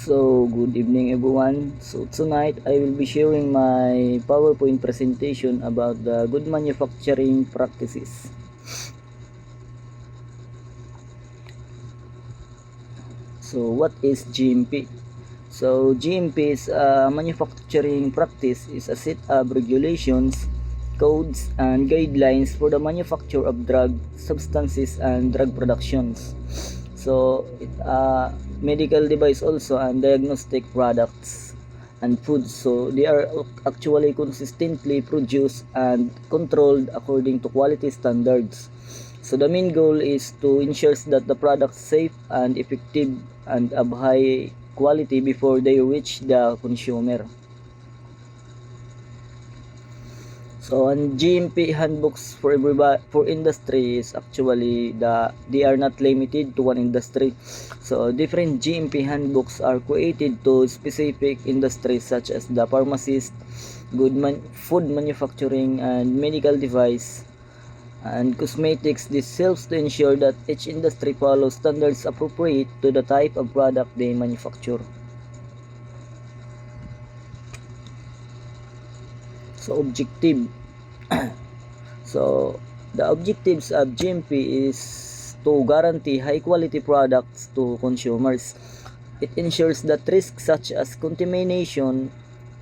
So, good evening everyone. So, tonight I will be sharing my PowerPoint presentation about the good manufacturing practices. So, what is GMP? So, GMP is a manufacturing practice is a set of regulations, codes, and guidelines for the manufacture of drug substances and drug productions. So, medical device also and diagnostic products and foods. So, they are actually consistently produced and controlled according to quality standards. So, the main goal is to ensure that the products safe and effective and of high quality before they reach the consumer. So, on GMP handbooks for everybody, for industry is actually they are not limited to one industry. So, different GMP handbooks are created to specific industries such as the pharmacist, food manufacturing, and medical device and cosmetics. This helps to ensure that each industry follows standards appropriate to the type of product they manufacture. So, objective. So, the objectives of GMP is to guarantee high quality products to consumers. It ensures that risks such as contamination,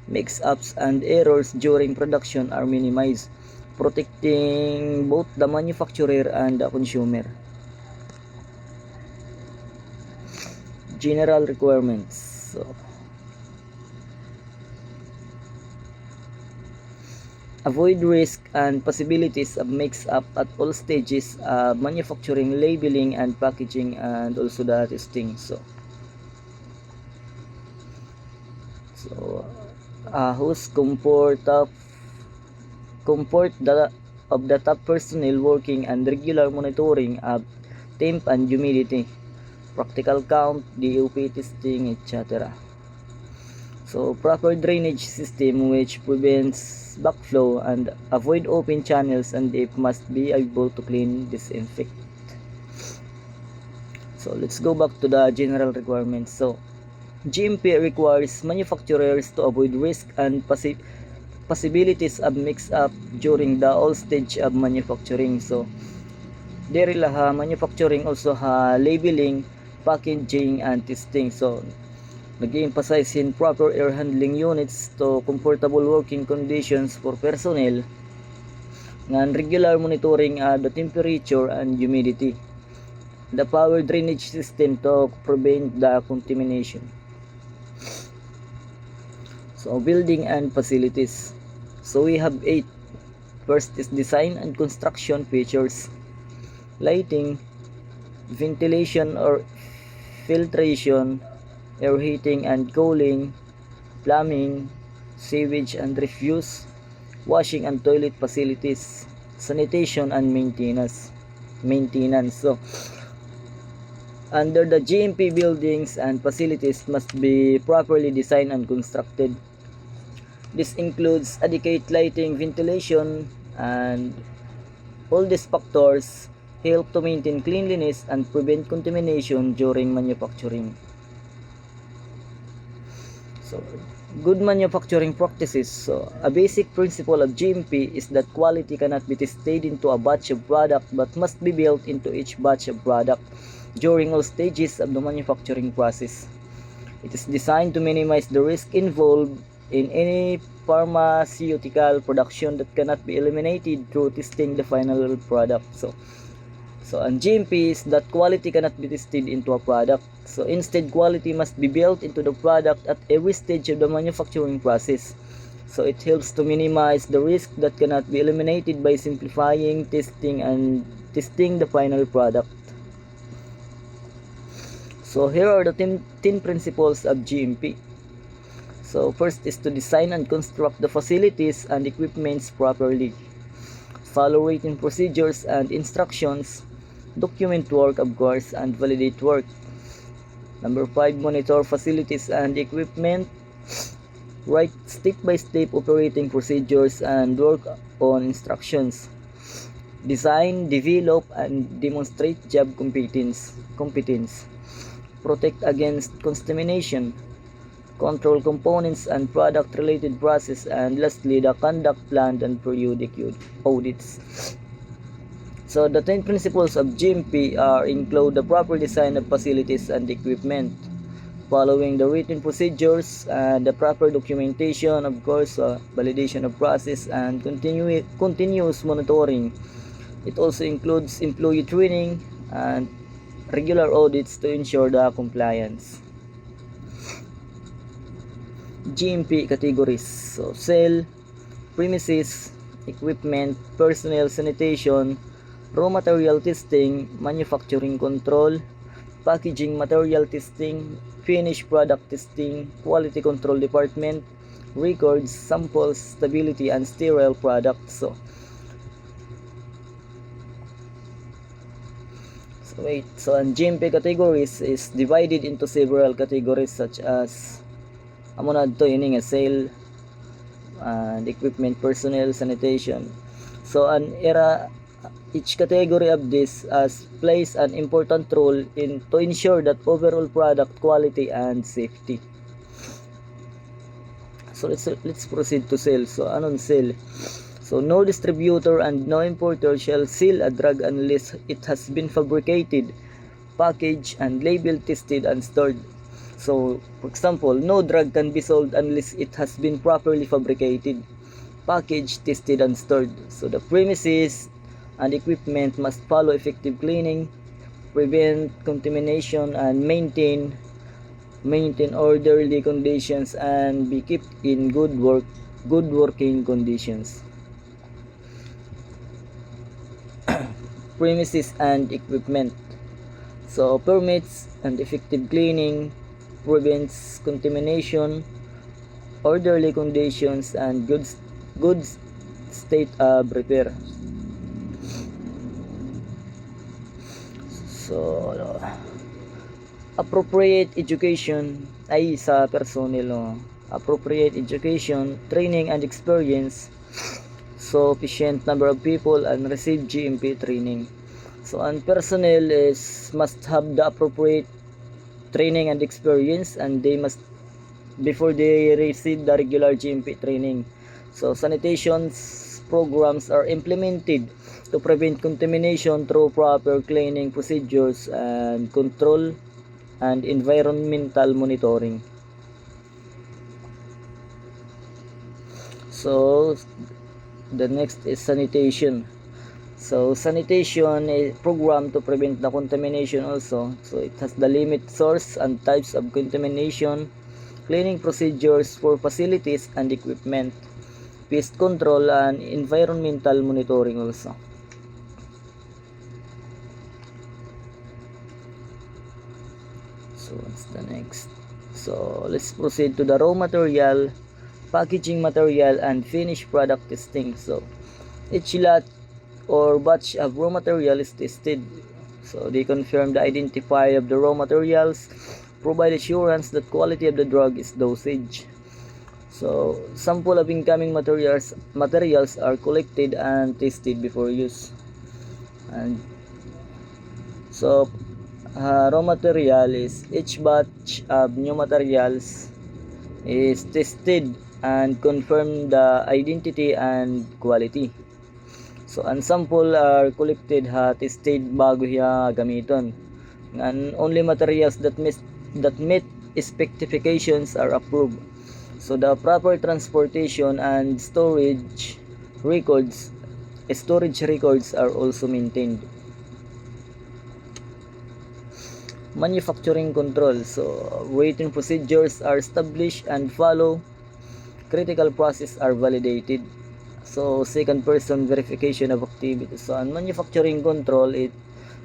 mix-ups, and errors during production are minimized, protecting both the manufacturer and the consumer. General requirements. So, avoid risk and possibilities of mix-up at all stages of manufacturing, labeling, and packaging, and also the testing. Whose comfort of the top personnel working and regular monitoring of temp and humidity, practical count, DOP testing, etc. So, proper drainage system which prevents backflow and avoid open channels, and it must be able to clean, disinfect. So, let's go back to the general requirements. So, GMP requires manufacturers to avoid risk and possibilities of mix-up during the all stage of manufacturing. So, diri laha manufacturing also ha labeling, packaging, and testing. So, nag-emphasize in proper air handling units to comfortable working conditions for personnel and regular monitoring of the temperature and humidity. The power drainage system to prevent the contamination. So, building and facilities. So, we have 8. First is design and construction features. Lighting, ventilation or filtration, air heating and cooling, plumbing, sewage and refuse, washing and toilet facilities, sanitation and maintenance. So, under the GMP, buildings and facilities must be properly designed and constructed. This includes adequate lighting, ventilation, and all these factors help to maintain cleanliness and prevent contamination during manufacturing. So, good manufacturing practices. So, a basic principle of GMP is that quality cannot be tested into a batch of product but must be built into each batch of product during all stages of the manufacturing process. It is designed to minimize the risk involved in any pharmaceutical production that cannot be eliminated through testing the final product. So on GMP is that quality cannot be tested into a product. So instead, quality must be built into the product at every stage of the manufacturing process. So it helps to minimize the risk that cannot be eliminated by simplifying testing the final product. So here are the 10 principles of GMP. So first is to design and construct the facilities and equipments properly. Follow written procedures and instructions. Document work, of course, and validate work. Number 5, monitor facilities and equipment. Write step-by-step operating procedures and work on instructions. Design, develop, and demonstrate job competence. Protect against contamination. control components and product related process, and lastly the conduct planned and periodic audits. So the 10 principles of GMP include the proper design of facilities and equipment, following the written procedures, and the proper documentation, of course, validation of process, and continuous monitoring. It also includes employee training and regular audits to ensure the compliance. GMP categories: so cell, premises, equipment, personnel, sanitation, raw material testing, manufacturing control, packaging material testing, finished product testing, quality control department, records, samples, stability, and sterile products. So ang GMP categories is divided into several categories such as to yun nga sale and equipment, personnel, sanitation. So each category of this plays an important role to ensure that overall product quality and safety. So let's proceed to sale. So anong sale? So no distributor and no importer shall sell a drug unless it has been fabricated, packaged, and label tested and stored. So for example, no drug can be sold unless it has been properly fabricated, packaged, tested, and stored. So the premises and equipment must follow effective cleaning, prevent contamination, and maintain orderly conditions and be kept in good working conditions. Premises and equipment. So permits and effective cleaning, prevents contamination, orderly conditions, and good state of repair. So appropriate education ay sa personnel, appropriate education, training, and experience. Sufficient number of people and receive GMP training. So ang personnel must have the appropriate training and experience, and they must before they receive the regular GMP training. So sanitation programs are implemented to prevent contamination through proper cleaning procedures and control and environmental monitoring. So the next is sanitation. So sanitation is program to prevent the contamination also. So it has the limit, source, and types of contamination, cleaning procedures for facilities and equipment, pest control, and environmental monitoring also. So what's the next? So let's proceed to the raw material, packaging material, and finished product testing. So each lot or batch of raw material is tested. So they confirm the identifier of the raw materials, provide assurance that quality of the drug is dosage. So sample of incoming materials are collected and tested before use. And so raw material is each batch of new materials is tested and confirm the identity and quality. So ang sample are collected tested bago siya gamiton. And only materials that meet specifications are approved. So the proper transportation and storage records are also maintained. Manufacturing control. So written procedures are established and follow. Critical processes are validated. So second person verification of activity. So on manufacturing control, it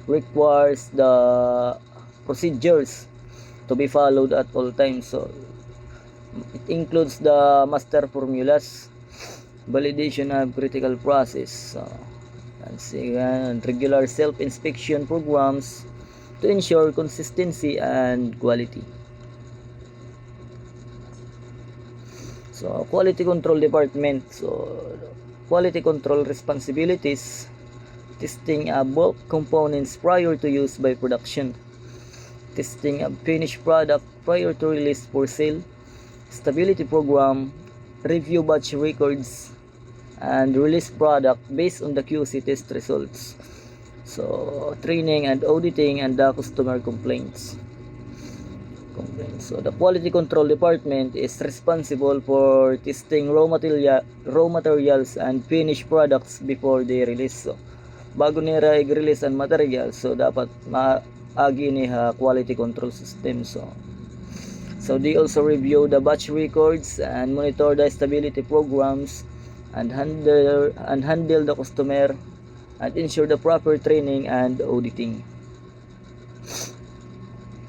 requires the procedures to be followed at all times. So it includes the master formulas, validation of critical process, and regular self-inspection programs to ensure consistency and quality. So quality control department. So quality control responsibilities: testing bulk components prior to use by production, testing a finished product prior to release for sale, stability program, review batch records, and release product based on the QC test results. So training and auditing and the customer complaints. So the quality control department is responsible for testing raw materials and finished products before they release. So bago nila i-release ang material, so dapat maagi niya quality control system. So they also review the batch records and monitor the stability programs and handle the customer and ensure the proper training and auditing.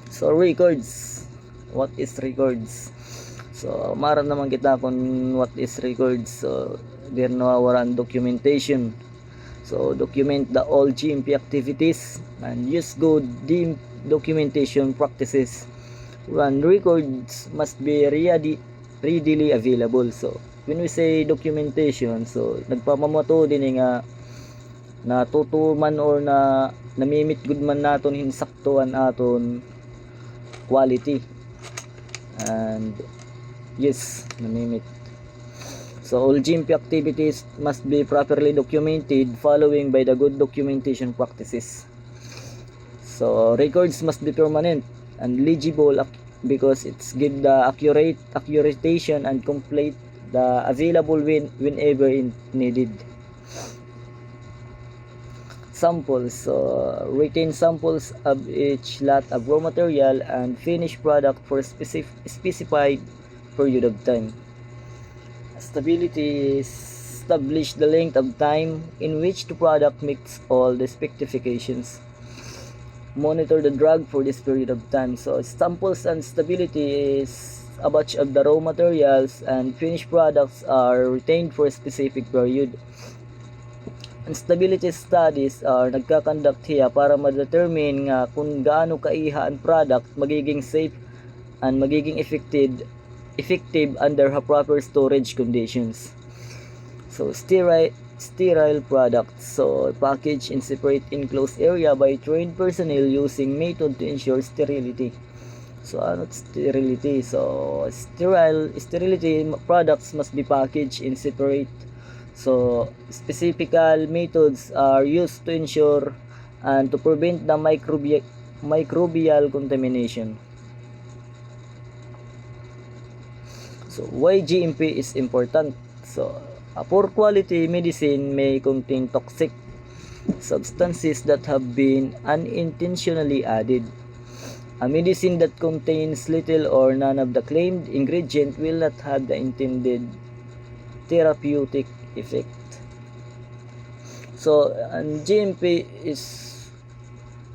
So records. What is records? So maram naman kita kung what is records. So there nawawalan documentation. So document the all GMP activities and use good documentation practices. When records must be readily available. So when we say documentation, so nagpamamato din nga natutuman or na namimit good man naton hinsaktuan aton quality. And yes, namimit. So all GMP activities must be properly documented following by the good documentation practices. So records must be permanent and legible because it's give the accuratation and complete the available whenever needed. Samples. Retain samples of each lot of raw material and finished product for specified period of time. Stability. Establish the length of time in which the product meets all the specifications. Monitor the drug for this period of time. So samples and stability is a batch of the raw materials and finished products are retained for a specific period. And stability studies are nagkakonduct hiya para ma-determine nga kung gaano kaiha ang product magiging safe and magiging effective under proper storage conditions. So sterile products. So package in separate enclosed area by trained personnel using method to ensure sterility. So ano sterility? So sterility products must be packaged in separate. So specific methods are used to ensure and to prevent the microbial contamination. So why GMP is important? So a poor quality medicine may contain toxic substances that have been unintentionally added. A medicine that contains little or none of the claimed ingredient will not have the intended therapeutic effect. So ang GMP is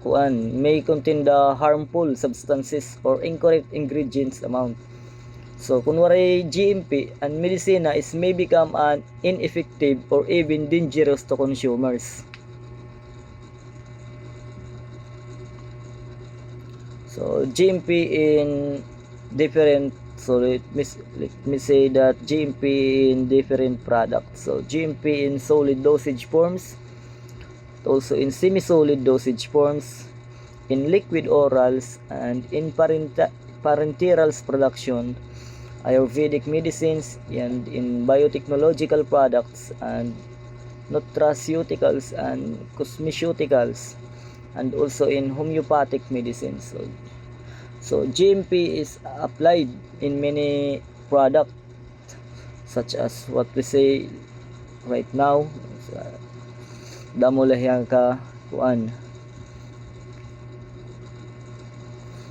may contain the harmful substances or incorrect ingredients amount. So kunwari GMP and medicina is may become an ineffective or even dangerous to consumers. So GMP in different, so let me say that GMP in different products. So GMP in solid dosage forms, also in semi-solid dosage forms, in liquid orals, and in parenterals production, Ayurvedic medicines, and in biotechnological products, and nutraceuticals and cosmeceuticals, and also in homeopathic medicines. So GMP is applied in many products such as what we say right now. Damo lahiyang ka kuan.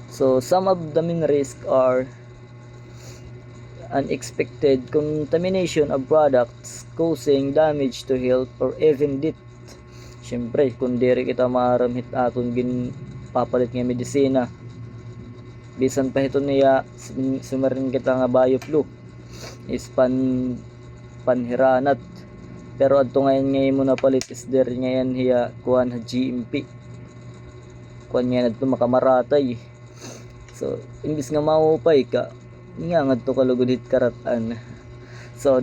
So some of the main risks are unexpected contamination of products causing damage to health or even death. Syempre kung diri kita maramhit aton papalit nga medisina, bisan pa ito niya sumarin kita nga bioflu is panhiranat, pero adto ngayon mo na palit is diri ngayon hiya kuan GMP kuan nga adto makamaratay. So imbis nga maupay ka nga ngadto kalugod hit karatan. So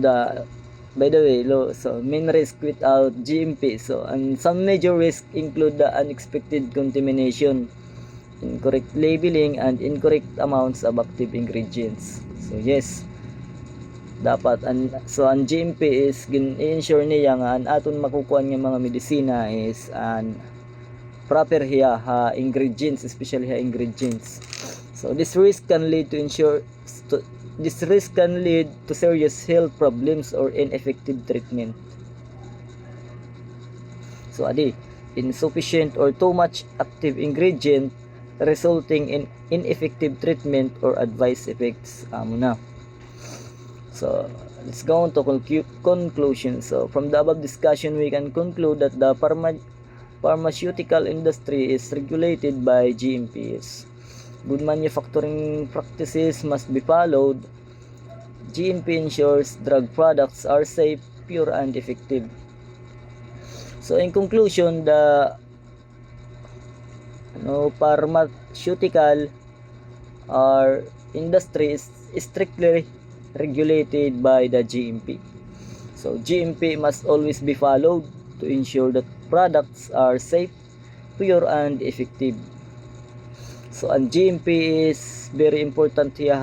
by the way, so main risk without GMP. So and some major risks include the unexpected contamination, incorrect labeling, and incorrect amounts of active ingredients. So yes, dapat ang GMP is gin-ensure niya nga ang aton makukuha nga mga medisina is an proper hiya ha ingredients, especially ha ingredients. So this risk can lead to serious health problems or ineffective treatment. So adi, insufficient or too much active ingredient resulting in ineffective treatment or adverse effects na. So let's go on to conclusion. So from the above discussion, we can conclude that the pharmaceutical industry is regulated by GMPs. Good manufacturing practices must be followed. GMP ensures drug products are safe, pure, and effective. So in conclusion, the pharmaceutical or industry is strictly regulated by the GMP. So GMP must always be followed to ensure that products are safe, pure, and effective. So ang GMP is very important here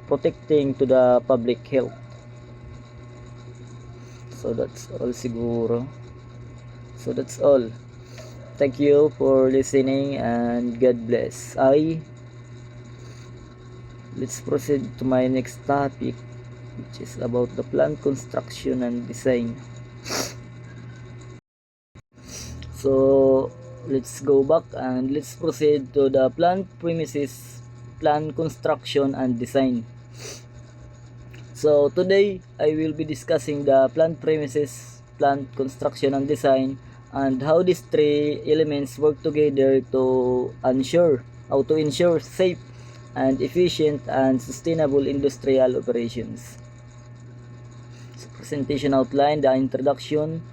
protecting to the public health. So that's all siguro. So that's all. Thank you for listening and God bless. Let's proceed to my next topic, which is about the plant construction and design. So let's go back and let's proceed to the plant premises, plant construction and design. So today I will be discussing the plant premises, plant construction and design, and how these three elements work together to ensure safe and efficient and sustainable industrial operations. So presentation outline, the introduction,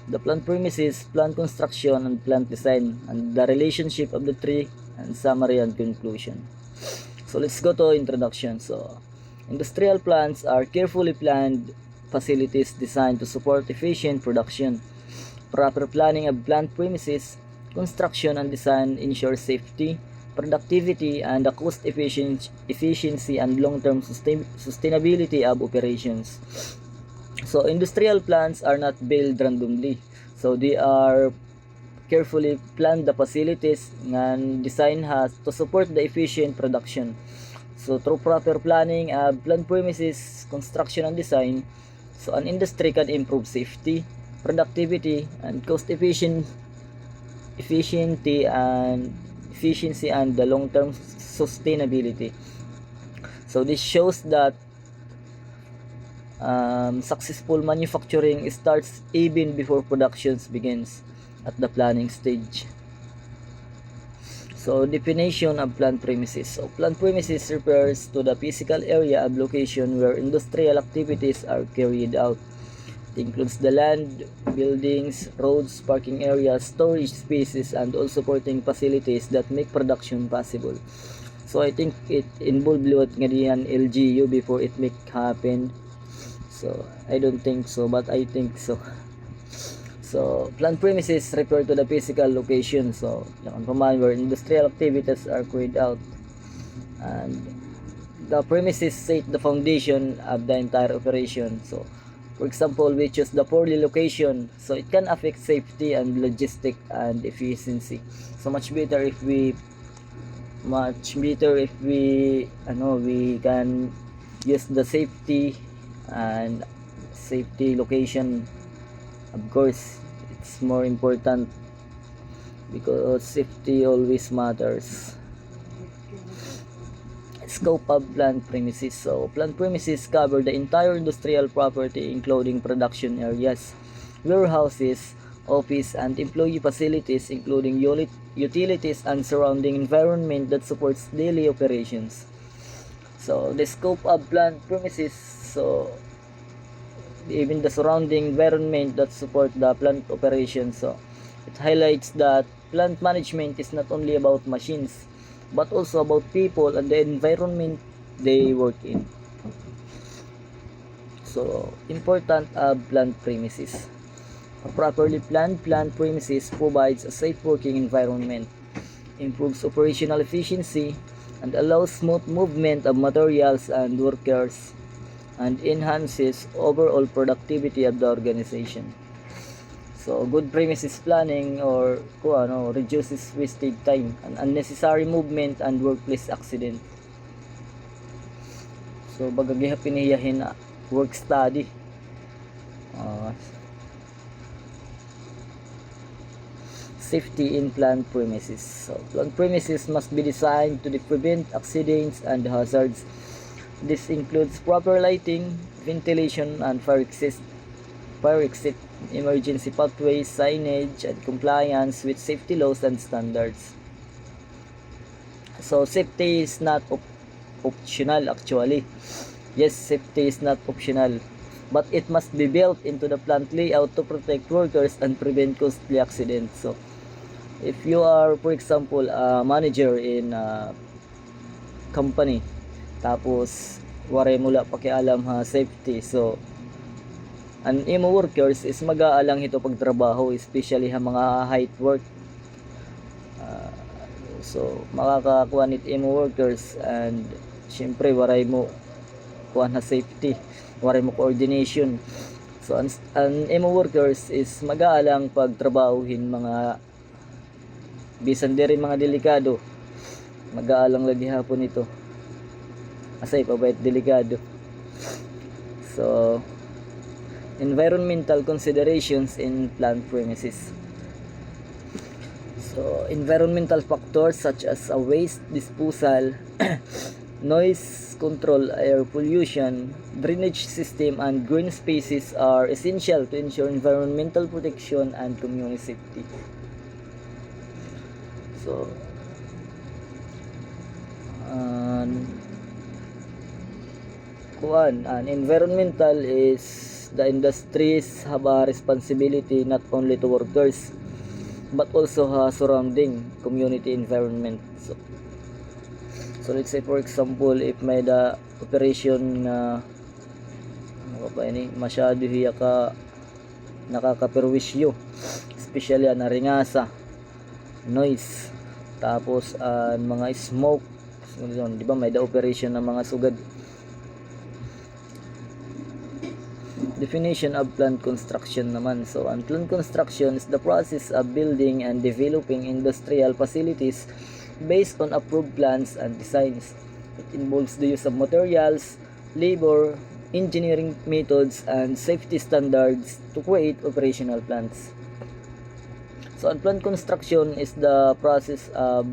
the plant premises, plant construction, and plant design, and the relationship of the three, and summary and conclusion. So let's go to introduction. So industrial plants are carefully planned facilities designed to support efficient production. Proper planning of plant premises, construction, and design ensures safety, productivity, and the cost efficiency and long-term sustainability of operations. So industrial plants are not built randomly. So they are carefully planned the facilities and design has to support the efficient production. So through proper planning of plant premises, construction, and design, so an industry can improve safety, productivity, and cost efficiency and the long-term sustainability. So this shows that successful manufacturing starts even before production begins at the planning stage. So definition of plant premises. So plant premises refers to the physical area of location where industrial activities are carried out. It includes the land, buildings, roads, parking areas, storage spaces, and all supporting facilities that make production possible. So I think it involved what nga diyan LGU before it make happen. So I don't think so, but I think so. So plant premises refer to the physical location. So yung command where industrial activities are carried out, and the premises set the foundation of the entire operation. So for example, we choose the poorly location, so it can affect safety and logistic and efficiency. So much better if we we can use the safety location. Of course, it's more important because safety always matters. Scope of plant premises. So plant premises cover the entire industrial property including production areas, warehouses, office, and employee facilities, including utilities and surrounding environment that supports daily operations. So the scope of plant premises, so even the surrounding environment that support the plant operation. So it highlights that plant management is not only about machines but also about people and the environment they work in. So important of plant premises. A properly planned plant premises provides a safe working environment, improves operational efficiency, and allows smooth movement of materials and workers. and enhances overall productivity of the organization. So good premises planning or reduces wasted time and unnecessary movement and workplace accident. So bagagi piniyahin na work study. Safety in plant premises. So plant premises must be designed to prevent accidents and hazards. This includes proper lighting, ventilation, and fire exit, emergency pathways, signage, and compliance with safety laws and standards. So safety is not optional actually. Yes, safety is not optional, but it must be built into the plant layout to protect workers and prevent costly accidents. So if you are, for example, a manager in a company, tapos waray mula pakialam ha safety, so ang imo workers is mag-aalang ito pagtrabaho, especially ha mga height work. So makakakuha nit imo workers, and syempre waray mo kuha na safety, waray mo coordination. So ang imo workers is mag-aalang pagtrabahuhin mga bisan diri mga delikado, mag-aalang lagi hapon ito asay pabait delikado. So environmental considerations in plant premises. So environmental factors such as waste disposal, noise control, air pollution, drainage system, and green spaces are essential to ensure environmental protection and community safety. So environmental is the industries have a responsibility not only to workers but also surrounding community environment. So let's say for example, if may the operation na masyado hiya ka nakakaperwisyo, especially naringasa, noise, tapos mga smoke, di ba may the operation ng mga sugad. Definition of plant construction naman. So ang plant construction is the process of building and developing industrial facilities based on approved plans and designs. It involves the use of materials, labor, engineering methods, and safety standards to create operational plants. So ang plant construction is the process of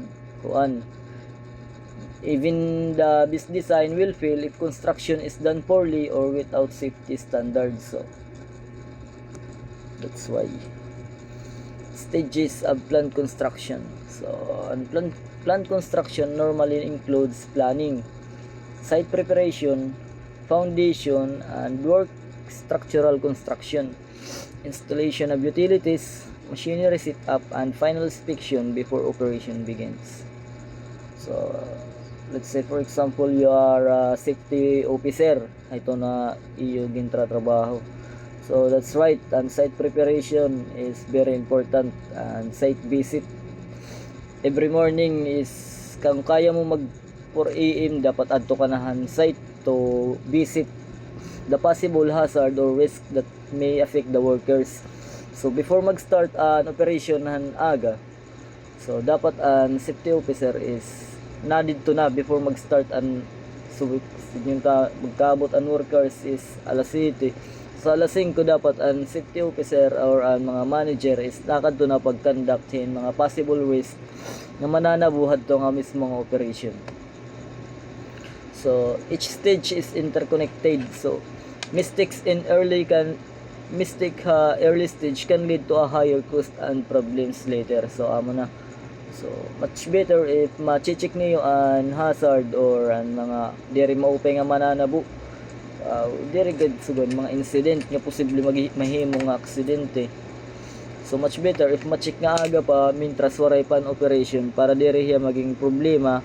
even the best design will fail if construction is done poorly or without safety standards. So that's why stages of plant construction. So ang plant construction normally includes planning, site preparation, foundation, and work structural construction, installation of utilities, machinery setup, and final inspection before operation begins. So let's say for example you are a safety officer, ito na iyo gintratrabaho. So that's right, and site preparation is very important, and site visit every morning is kung kaya mo mag 4 AM dapat adto ka na site to visit the possible hazard or risk that may affect the workers. So before mag-start an operation aga, so dapat an safety officer is dito na before mag-start an yung magkaabot an workers is alas 7. So alas 5 dapat an safety officer or ang mga manager is nakadto na pag-conductin mga possible risk na mananabuhat to nga mismong operation. So each stage is interconnected. So mistakes in early stage can lead to a higher cost and problems later. So so much better if ma-check niyo an hazard or an mga diri maupay nga mananabu, diri gid sugon mga incident nga posible mahimo nga aksidente. So much better if ma-check nga aga pa mintras waray pan operation para diri hiya maging problema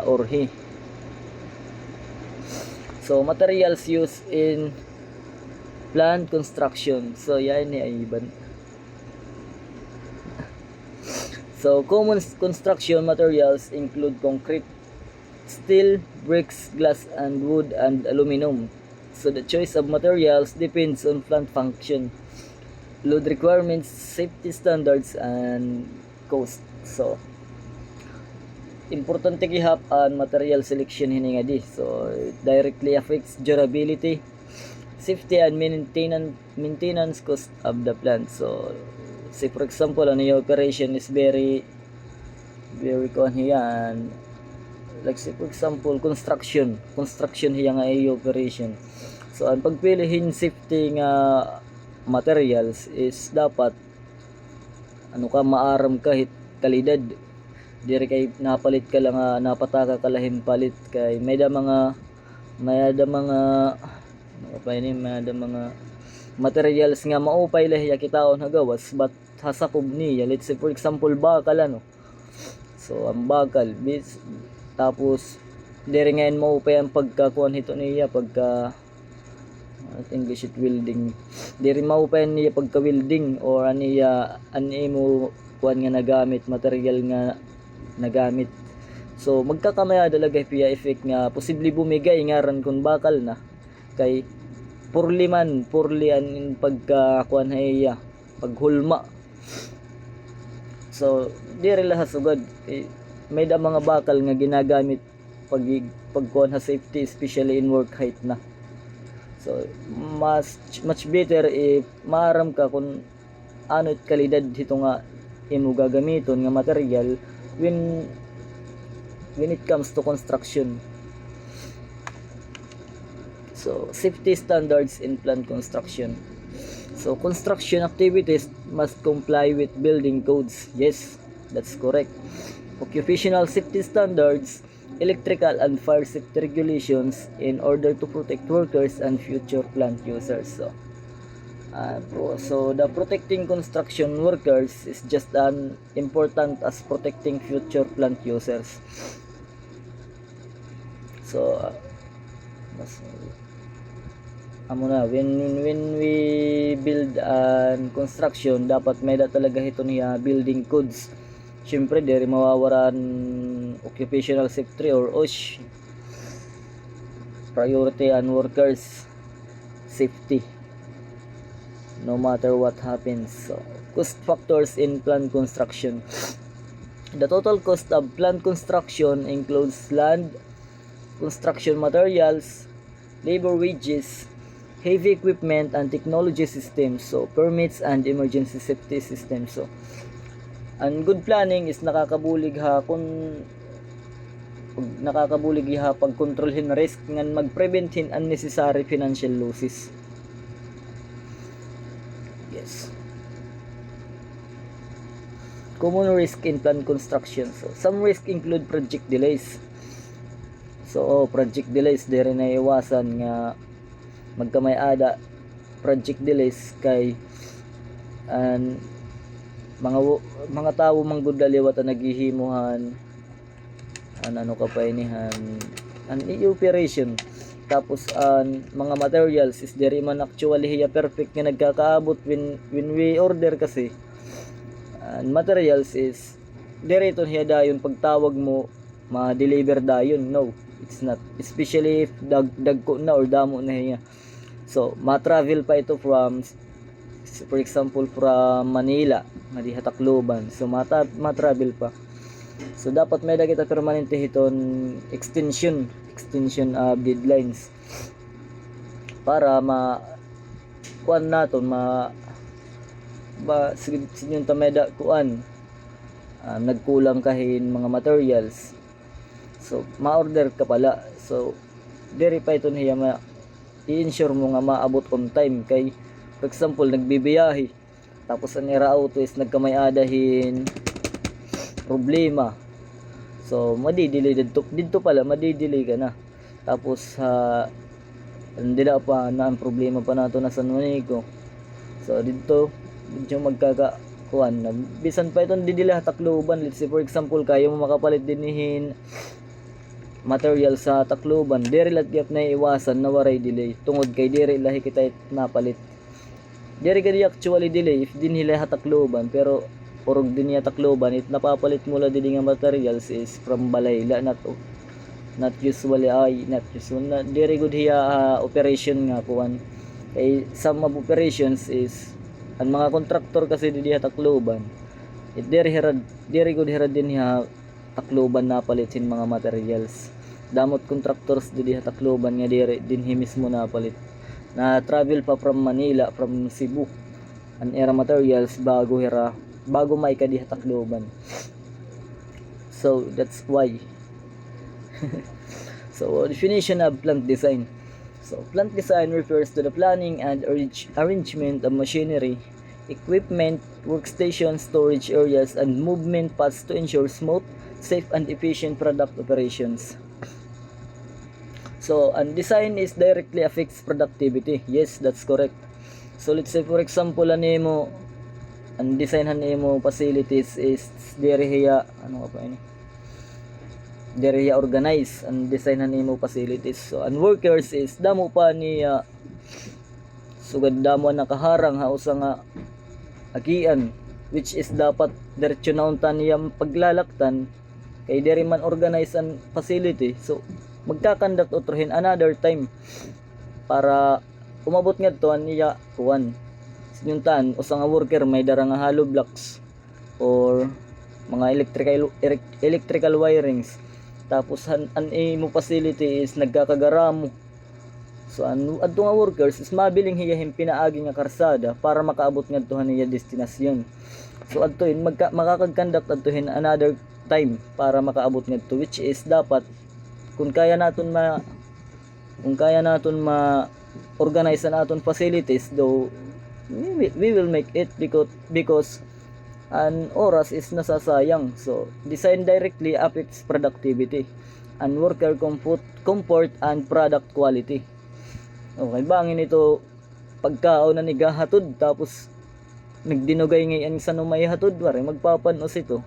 or hi. So materials used in plant construction. So yan ni Ivan. So common construction materials include concrete, steel, bricks, glass, and wood and aluminum. So the choice of materials depends on plant function, load requirements, safety standards, and cost. So importante gihap ang material selection hini nga di. So it directly affects durability, safety, and maintenance cost of the plant. So say for example, ano yung operation is very kuan hiyan, like say for example construction hiya nga ay operation. So ang pagpilihin safety nga materials is dapat ano ka maaram kahit kalidad, diri kay napalit ka lang napataka ka lahim palit kay may da mga materials nga maupay lahiya kitaon hagawas but hasapob niya. Let's say for example bakal ano. So ang bakal tapos diri ngayon maupay ang pagkakuan hito niya pagka English it welding. Diri maupay niya pagka welding or aniya mo kuan nga nagamit material nga nagamit. So magkakamaya talaga piya effect nga posible bumigay ngaran kun bakal na kay purli an pagka kuan hiya paghulma. So diri lahat sugod may da mga bakal nga ginagamit pagkuan ha safety especially in work height na. So much better if maaram ka kung ano kalidad hito nga imo gagamiton nga material when it comes to construction. So safety standards in plant construction. So construction activities must comply with building codes. Yes, that's correct. Occupational safety standards, electrical and fire safety regulations in order to protect workers and future plant users. So the protecting construction workers is just as important as protecting future plant users. So when we build and construction dapat may da talaga ito niya building codes. Syempre diri mawawaran occupational safety or OSH, priority and workers safety no matter what happens. So cost factors in plant construction. The total cost of plant construction includes land, construction materials, labor wages, heavy equipment and technology systems, so permits and emergency safety systems. So and good planning is nakakabulig ha pag kontrolhin risk ngan magpreventin unnecessary financial losses. Yes. Common risk in plant construction. So some risk include project delays. So project delays diri na iwasan nga magkamay-ada project delays kay and mga tawo manggod daliwat ang naghihimuhan ano ka pa inihan an operation tapos mga materials is diri man actually hiya perfect nga nagkakaabot when we order kasi materials is diri ton hiya dayon pagtawag mo ma-deliver dayon. No, it's not, especially if dagko na or damo na hiya. So ma-travel pa ito from for example from Manila nga diha Tacloban. So ma-travel pa. So dapat may kita permanente hiton extension of deadlines para kuan naton sinyon ta meda kuan nagkulang kahin mga materials. So ma-order ka pala. So diri pa iton hiya i-ensure mo nga maabot on time kay for example nagbibiyahe tapos ang auto is nagkamay-adahin problema. So madidelay dito pala madidelay ka na. Tapos hindi na pa na ang problema pa nato na San Juanico. So dito medyo magkakakuan na bisan pa itong didila Tacloban. Let's say for example kayo mo makapalit dinihin material sa Tacloban, diri lat gyap na iwasan na waray delay tungod kay diri lahi kita napalit. Diri gadi actually delay if din nila Tacloban pero orog din niya Tacloban it napapalit mula dili nga materials is from Balayla na to not usually very good hiya operation nga kuan. Kay some of operations is ang mga contractor kasi diha Tacloban, very good hirad din hiya Tacloban na palitin mga materials. Damot contractors diha Tacloban nga diri dinhi mismo na palit, na travel pa from Manila, from Cebu, an era materials bago may kadiha Tacloban. So that's why. So definition of plant design. So plant design refers to the planning and arrangement of machinery, equipment, workstation, storage areas, and movement paths to ensure smooth, safe, and efficient product operations. So, and design is directly affects productivity. Yes, that's correct. So, let's say for example, ang design mo facilities is diri hiya organize ang design mo facilities. So, and workers is damo pa niya sugad damo nakaharang usa nga agian, which is dapat diretso nauntan niya paglalaktan kay diri man organize ang facility. So, magkakandat utrohin another time para umabot ngadto niya kuan sinyuntan usa nga worker may dara nga hollow blocks or mga electrical wirings, tapos an imo facility is nagkakagaramo. So adto nga workers is mabiling hiyahin pinaagi nga karsada para makaabot ngadto niya destinasyon. So adtoin makakagkandak adtohin another time para makaabot ngadto, which is dapat kung kaya naton ma organize naton facilities, though we will make it because an oras is nasasayang. So design directly affects productivity and worker comfort and product quality. Okay, bangin ito pagkaon na nigahatod tapos nagdinugay ngayon sa numay hatod wari magpapanos ito.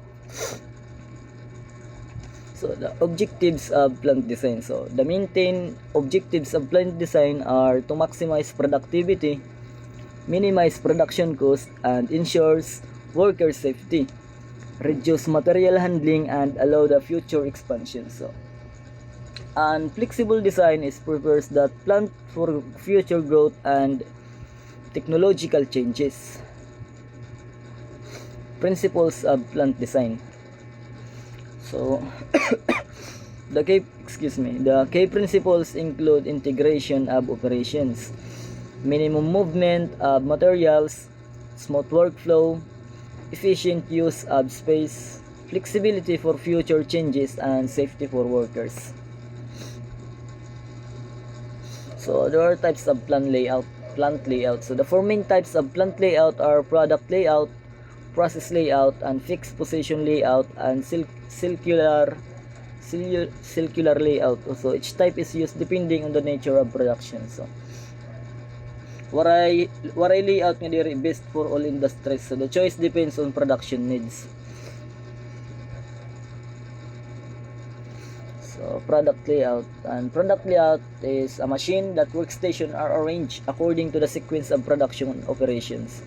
So the objectives of plant design. So the main objectives of plant design are to maximize productivity, minimize production cost, and ensures worker safety, reduce material handling, and allow the future expansion. So and flexible design is prepares that plant for future growth and technological changes. Principles of plant design. So the key principles include integration of operations, minimum movement of materials, smooth workflow, efficient use of space, flexibility for future changes, and safety for workers. So there are types of plant layout. So the four main types of plant layout are product layout, process layout, and fixed position layout, and circular layout. So each type is used depending on the nature of production. So waray layout nga diri best for all industries. So the choice depends on production needs. So product layout is a machine that workstation are arranged according to the sequence of production operations.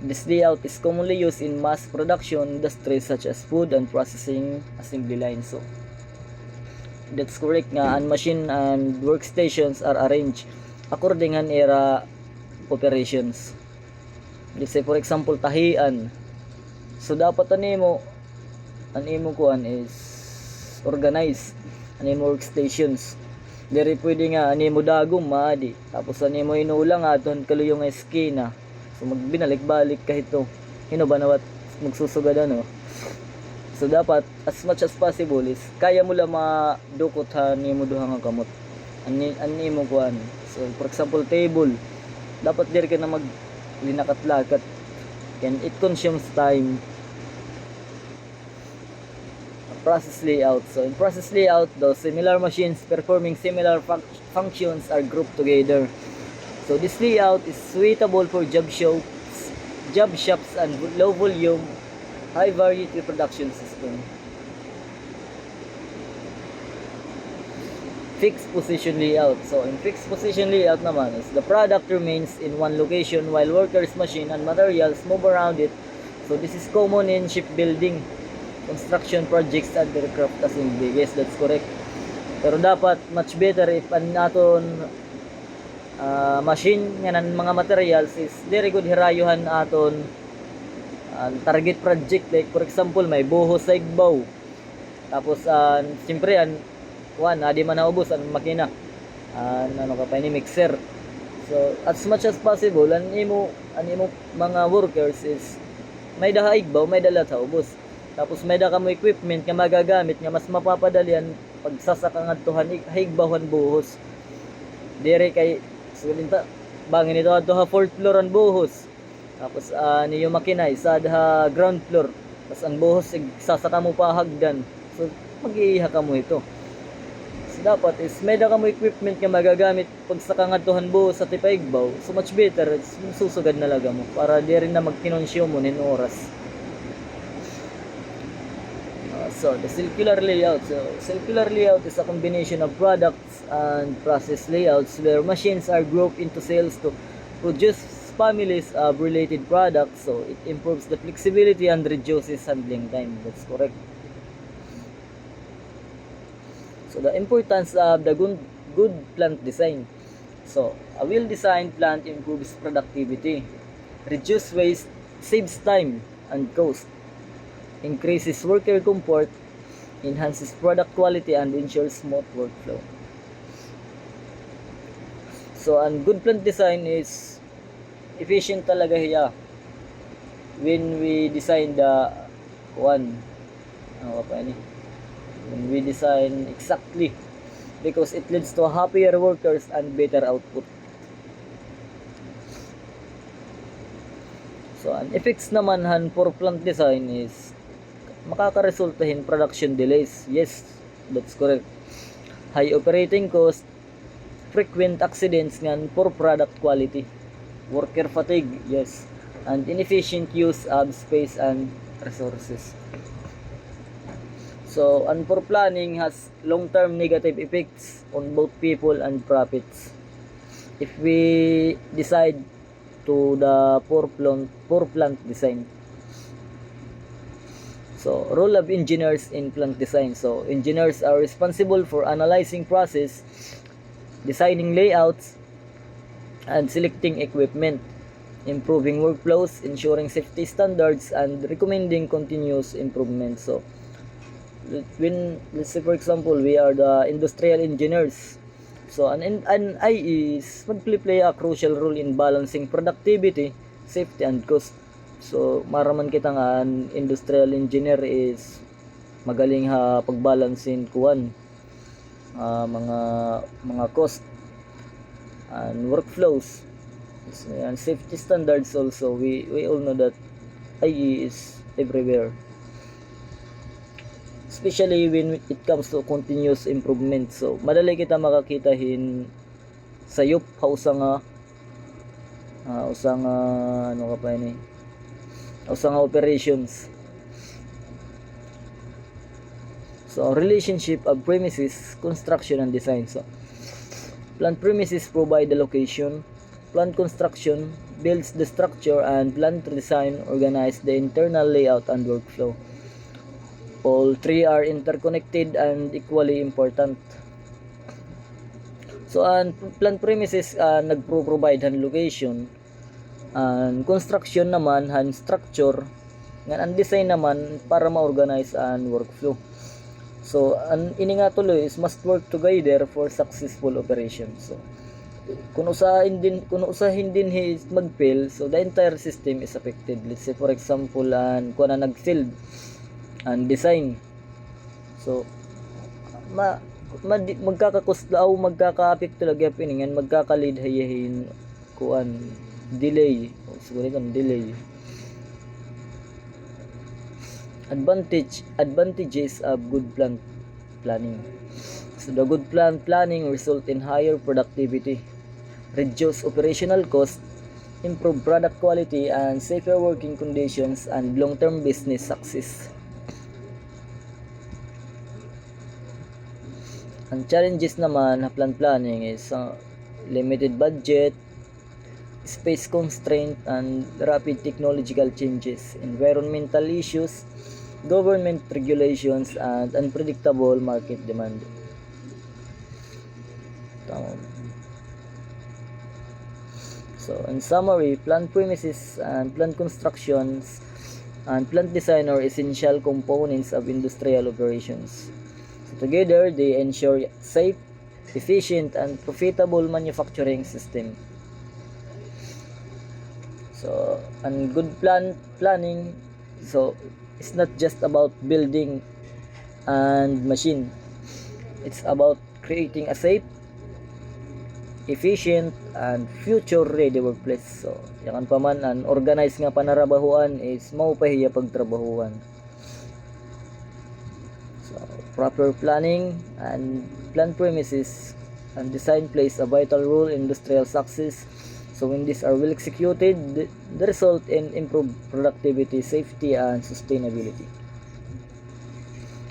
This layout is commonly used in mass production industries such as food and processing assembly lines. So that's correct nga ang machine and workstations are arranged according an era operations. Let's say for example tahian. So dapat animo kuan is organized animo workstations. Diri pwede nga animo dagom maadi. Tapos animo inulang aton kaluyong nga eskina. So magbinalik-balik kahito. Hino ba nawat magsusugad ano. So dapat as much as possible is kaya mo lang madukot nimo duha nga kamot. Animo kuan. So for example table. Dapat diri ka na maglinakat-lakat. And it consumes time. Process layout. So in process layout, those similar machines performing similar functions are grouped together. So this layout is suitable for job shops and low volume, high variety production system. Fixed position layout. So in fixed position layout naman is the product remains in one location while workers, machine, and materials move around it. So this is common in shipbuilding, construction projects, and aircraft assembly. Yes, that's correct. Pero dapat much better if an aton machine nga ng mga materials is very good hirayuhan aton target project, like for example may buhos sa igbaw, tapos siyempre adi man naubos ang makina, ano ka pa ni mixer. So as much as possible an imo mga workers is may daha igbaw, may dala sa ubos, tapos may da kamo equipment nga magagamit nga mas mapapadalian pagsasaka ngadtuhan higbawan buhos dire kay sulinta bangin ito adto ha 4th floor ang buhos, tapos niyo makina isa ha ground floor, tapos ang buhos sasaka mo pa hagdan, so mag-iiha ka mo ito. So dapat is may da ka mo equipment nga magagamit pagsaka ngadtuhan buhos sa tipaigbaw, so much better susugad na laga mo para di rin na magkinonsyo mo nin oras. So the circular layout. So circular layout is a combination of products and process layouts where machines are grouped into cells to produce families of related products. So it improves the flexibility and reduces handling time. That's correct. So the importance of the good plant design. So a well-designed plant improves productivity, reduces waste, saves time and cost, increases worker comfort, enhances product quality, and ensures smooth workflow. So, ang good plant design is efficient talaga hiya when we design the when we design exactly, because it leads to happier workers and better output. So, ang effects naman for plant design is makakaresultahin production delays. Yes, that's correct. High operating cost, frequent accidents ngan, poor product quality, worker fatigue, yes, and inefficient use of space and resources. So, poor planning has long-term negative effects on both people and profits. If we decide to the poor plant design. So, role of engineers in plant design. So, engineers are responsible for analyzing process, designing layouts, and selecting equipment, improving workflows, ensuring safety standards, and recommending continuous improvement. So, let's say for example, we are the industrial engineers. So, an IE is mag-play a crucial role in balancing productivity, safety, and cost. So maraman kita nga industrial engineer is magaling ha pagbalansin kuan mga cost and workflows and safety standards also. We all know that IE is everywhere, especially when it comes to continuous improvement. So madali kita makakitahin sayop usang ano ka pa ini usang operations. So relationship of premises, construction, and design. So plant premises provide the location, plant construction builds the structure, and plant design organize the internal layout and workflow. All three are interconnected and equally important. So plant premises nagpro-provide han location, and construction naman han structure, ang design naman para ma-organize ang workflow. So ini nga tuloy is must work together for successful operation. So kung usahin din mag-fail, so the entire system is affected. Let's say for example kung na nag-failed and design, so magkakakusla o magkaka-apekto lagi piningan, magkaka-lead hayahin kuan delay, siguro kan delay. Advantages of good plant planning. So the good plant planning result in higher productivity, reduce operational cost, improve product quality, and safer working conditions, and long-term business success. Ang challenges naman ng plant planning is limited budget, space constraint, and rapid technological changes, environmental issues, government regulations, and unpredictable market demand. Tama. So, in summary, plant premises and plant constructions and plant design are essential components of industrial operations. So, together, they ensure safe, efficient, and profitable manufacturing system. So, and good planning, so it's not just about building and machine. It's about creating a safe, efficient, and future-ready workplace. So, yakan pa man, an organized nga panarabahuan is maupahiya pagtrabahuan. So, proper planning and plant premises and design plays a vital role in industrial success. So, when these are well executed, the result in improved productivity, safety, and sustainability.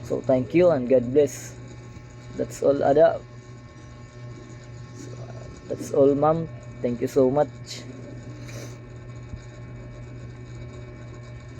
So, thank you and God bless. That's all, Ada. That's all, ma'am. Thank you so much.